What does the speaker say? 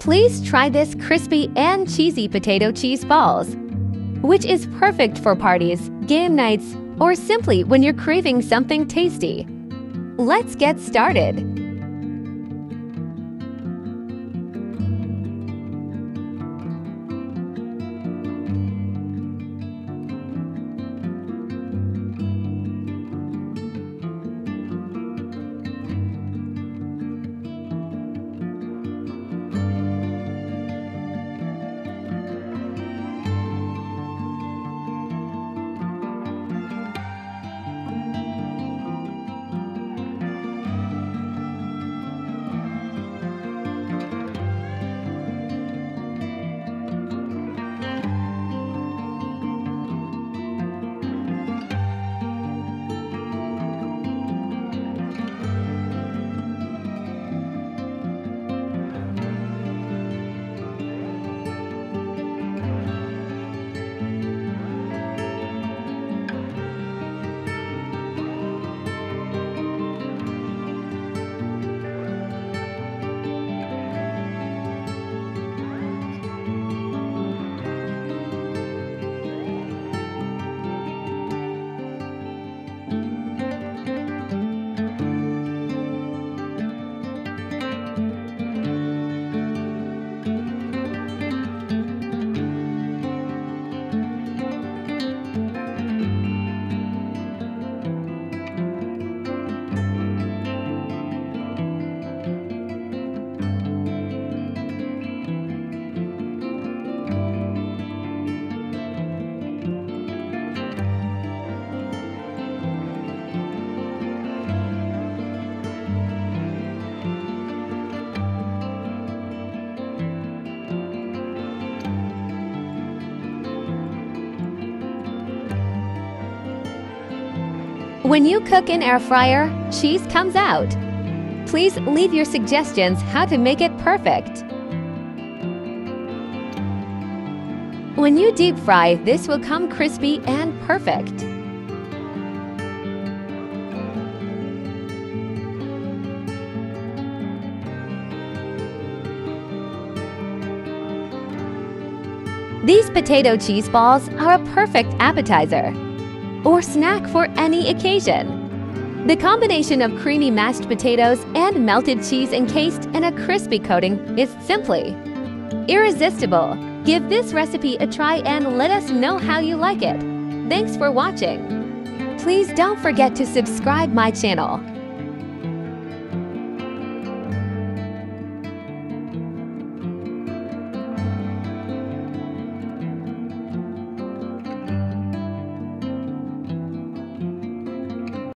Please try this crispy and cheesy potato cheese balls, which is perfect for parties, game nights, or simply when you're craving something tasty. Let's get started. When you cook in air fryer, cheese comes out. Please leave your suggestions how to make it perfect. When you deep fry, this will come crispy and perfect. These potato cheese balls are a perfect appetizer or snack for any occasion. The combination of creamy mashed potatoes and melted cheese encased in a crispy coating is simply irresistible. Give this recipe a try and let us know how you like it. Thanks for watching. Please don't forget to subscribe my channel.